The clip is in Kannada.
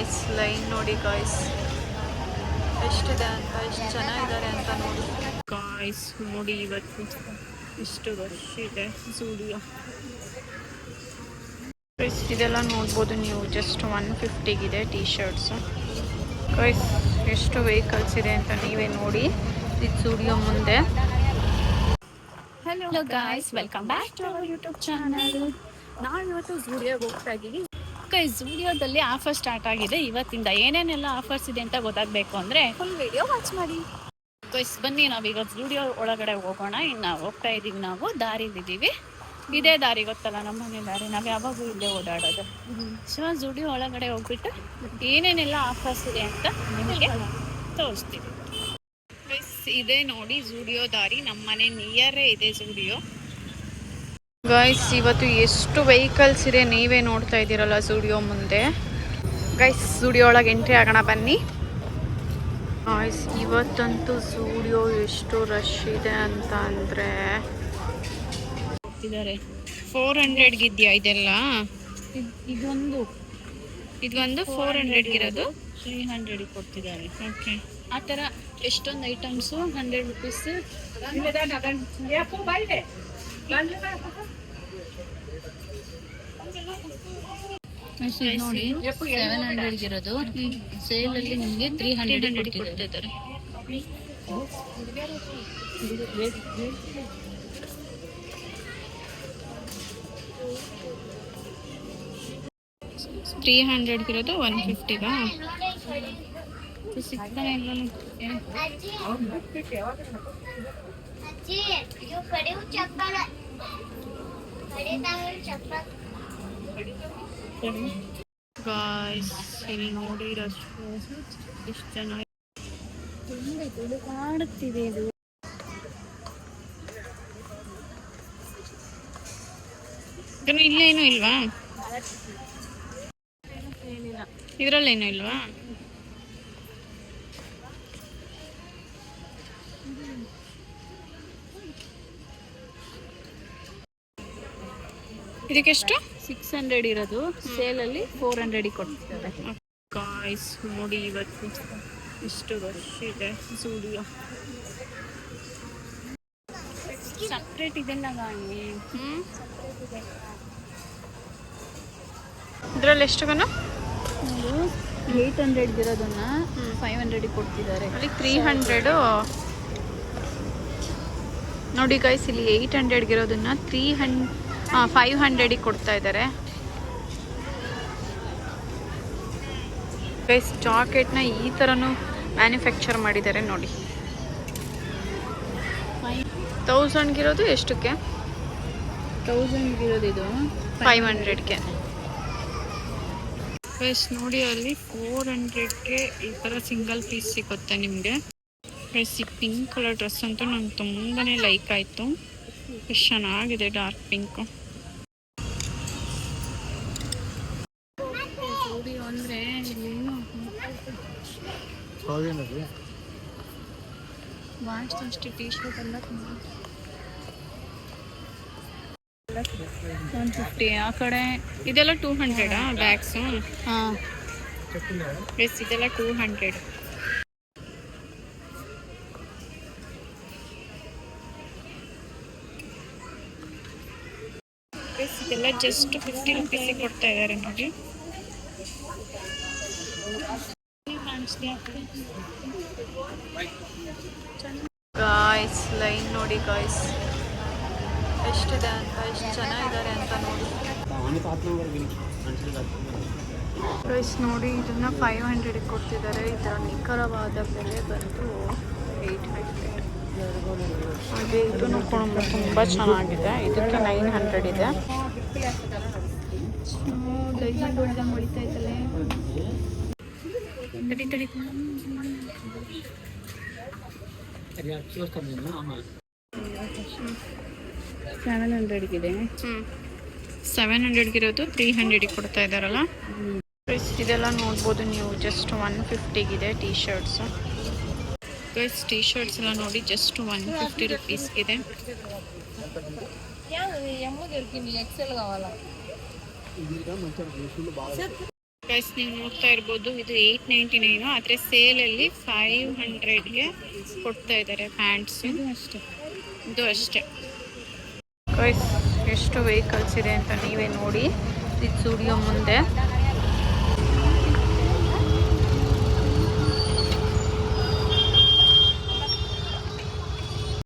ಗಾಯ್ಸ್ ಲೈನ್ ನೋಡಿ ಗಾಯ್ಸ್ ಎಷ್ಟಿದೆ ಅಂತ, ಎಷ್ಟು ಜನ ಇದ್ದಾರೆ ಅಂತ ನೋಡಿ ಗಾಯ್ಸ್. ನೋಡಿ ಇವತ್ತು ಇಷ್ಟು ರಶ್ ಇದೆ ಝೂಡಿಯೋ. ಇದೆಲ್ಲ ನೋಡ್ಬೋದು ನೀವು, ಜಸ್ಟ್ 150ಗಿದೆ ಟೀ ಶರ್ಟ್ಸು ಗಾಯ್ಸ್. ಎಷ್ಟು ವೆಹಿಕಲ್ಸ್ ಇದೆ ಅಂತ ನೀವೇ ನೋಡಿ ಇದು ಝೂಡಿಯೋ ಮುಂದೆ. Hello guys, welcome back to our YouTube channel. ನಾವು ಇವತ್ತು ಝೂಡಿಯೋಗೆ ಹೋಗ್ತಾ ಇದ್ದೀವಿ ಗೈಸ್. ಝೂಡಿಯೋದಲ್ಲಿ ಆಫರ್ ಸ್ಟಾರ್ಟ್ ಆಗಿದೆ ಇವತ್ತಿಂದ. ಏನೇನೆಲ್ಲ ಆಫರ್ಸ್ ಇದೆ ಅಂತ ಗೊತ್ತಾಗಬೇಕು ಅಂದರೆ ಫುಲ್ ವಿಡಿಯೋ ವಾಚ್ ಮಾಡಿ ಗೈಸ್. ಬನ್ನಿ ನಾವೀಗ ಝೂಡಿಯೋ ಒಳಗಡೆ ಹೋಗೋಣ. ಇನ್ನು ಹೋಗ್ತಾ ಇದ್ದೀವಿ, ನಾವು ದಾರಿಲಿದ್ದೀವಿ. ಇದೇ ದಾರಿ ಗೊತ್ತಲ್ಲ, ನಮ್ಮನೆ ದಾರಿ, ನಾವು ಯಾವಾಗೂ ಇಲ್ಲೇ ಓಡಾಡೋದು. ಸೊ ಝೂಡಿಯೋ ಒಳಗಡೆ ಹೋಗ್ಬಿಟ್ಟು ಏನೇನೆಲ್ಲ ಆಫರ್ಸ್ ಇದೆ ಅಂತ ನಿಮಗೆ ತೋರಿಸ್ತೀವಿ. ಇದೆ ನೋಡಿ ಝೂಡಿಯೋ ದಾರಿ, ನಮ್ಮನೆ ನಿಯರೇ ಇದೆ ಝೂಡಿಯೋ ಗೈಸ್. ಇವತ್ತು ಎಷ್ಟು ವೆಹಿಕಲ್ಸ್ ಇದೆ ನೀವೇ ನೋಡ್ತಾ ಇದ್ದೀರಲ್ಲ ಝೂಡಿಯೋ ಮುಂದೆ. ಗೈಸ್ ಝೂಡಿಯೋ ಒಳಗೆ ಎಂಟ್ರಿ ಆಗೋಣ ಬನ್ನಿ ಗೈಸ್. ಇವತ್ತಂತೂ ಝೂಡಿಯೋ ಎಷ್ಟು ರಶ್ ಇದೆ ಅಂತ ಅಂದರೆ 400 ಇದೆಯಾ ಇದೆಲ್ಲ? ಇದೊಂದು 400 300 ಕೊಡ್ತಿದ್ದಾರೆ. ಓಕೆ, ಆ ಥರ ಎಷ್ಟೊಂದು ಐಟಮ್ಸು 100 ರುಪೀಸ್. ನೋಡಿ 700 ಇರೋದು ಸೇಲಲ್ಲಿ ನಿಮಗೆ 300 ಕೊಡ್ತಿದ್ದಾರೆ. $300 150ಗಾ? ಸಿಗ್ತಾನೆ ಇಲ್ಲ. ಗಾಯ್ಸ್ ಇಲ್ಲಿ ನೋಡಿ ರಶ್ ಎಷ್ಟು ಜನ ಕಾಡುತ್ತಿದೆ ಇದು. ಇಲ್ಲೇನು ಇಲ್ವಾ? ಇದರಲ್ಲೇನು ಇಲ್ವಾ? ಇದಕ್ಕೆಷ್ಟು? 600 ಇರೋದು ಸೇಲಲ್ಲಿ 400 ಕೊಡ್ತಿದ್ದಾರೆ. ಗಾಯ್ಸ್ ನೋಡಿ ಇವತ್ತು ಇಷ್ಟು ರಶ್ ಇದೆ ಝೂಡಿಯೋ. ಸಪ್ರೇಟ್ ಇದೆಲ್ಲ ಗಾಣಿ. ಇದರಲ್ಲಿ ಎಷ್ಟು ಕಣ? 800 ಇರೋದನ್ನ 500 ಕೊಡ್ತಿದ್ದಾರೆ. ಅಲ್ಲಿ 300 ನೋಡಿ ಗೈಸ್. ಇಲ್ಲಿ 800 ಇರೋದನ್ನ 500 ಕೊಡ್ತಾ ಇದ್ದಾರೆ ಗೈಸ್. ಜಾಕೆಟ್ನ ಈ ಥರನೂ ಮ್ಯಾನುಫ್ಯಾಕ್ಚರ್ ಮಾಡಿದ್ದಾರೆ ನೋಡಿ. 1000 ಇರೋದು ಎಷ್ಟಕ್ಕೆ? 1000 ಇರೋದು ಇದು 500ಗೆ ಗೈಸ್. ನೋಡಿ ಅಲ್ಲಿ 400ಗೆ ಈ ಥರ ಸಿಂಗಲ್ ಪೀಸ್ ಸಿಗುತ್ತೆ ನಿಮಗೆ ಗೈಸ್. ಈ ಪಿಂಕ್ ಕಲರ್ ಡ್ರೆಸ್ ಅಂತೂ ನಂಗೆ ತುಂಬಾ ಲೈಕ್ ಆಯಿತು. ಎಷ್ಟು ಚೆನ್ನಾಗಿದೆ ಡಾರ್ಕ್ ಪಿಂಕು. ಅಂದರೆ ಏನು ವಾಚ್ ಅಷ್ಟು ಟೀ ಶರ್ಟ್ ಎಲ್ಲ 150. ಆ ಕಡೆ ಇದೆಲ್ಲ 200 ಬ್ಯಾಗ್ಸು. ಹಾಂ ಎಸ್ ಇದೆಲ್ಲ 200. ಇದೆಲ್ಲ ಜಸ್ಟ್ 50 ರುಪೀಸಿಗೆ ಕೊಡ್ತಾ ಇದ್ದಾರೆ ನೋಡಿ. ಗಾಯ್ಸ್ ಲೈನ್ ನೋಡಿ ಗಾಯ್ಸ್ ಎಷ್ಟಿದೆ ಅಂತ, ಎಷ್ಟು ಜನ ಇದ್ದಾರೆ ಅಂತ ನೋಡಿ ಗೈಸ್. ನೋಡಿ ಇದನ್ನ 500 ಕೊಡ್ತಿದ್ದಾರೆ. ಇದರ ನಿಖರವಾದ ಬೆಲೆ ಬಂದು 800. ಹಾಗೆ ಇದನ್ನು ತುಂಬ ಚೆನ್ನಾಗಿದೆ. ಇದಕ್ಕೆ 900 ಇದೆ. ಹೊಡಿತಾ ಇದ್ದಲ್ಲೇ ತಡಿ 700 ಇದೆ. 700 ಇರೋದು 300 ಕೊಡ್ತಾ ಇದ್ದಾರಲ್ಲ. ಇದೆಲ್ಲ ನೋಡ್ಬೋದು ನೀವು, just 150 tea shirts guys. T shirts ಎಲ್ಲ ನೋಡಿ ಜಸ್ಟ್ 150 ರುಪೀಸ್ಗಿದೆ. ಗೈಸ್ ನೀವು ನೋಡ್ತಾ ಇರ್ಬೋದು ಇದು 899 ಆದರೆ ಸೇಲಲ್ಲಿ 500ಗೆ ಕೊಡ್ತಾ ಇದ್ದಾರೆ ಪ್ಯಾಂಟ್ಸ್. ಇದು ಅಷ್ಟೇ ಗೈಸ್ ಎಷ್ಟು ವೆಹಿಕಲ್ಸ್ ಇದೆ ಅಂತ ನೀವೇ ನೋಡಿ. ಇದು ಸ್ಟುಡಿಯೋ ಮುಂದೆ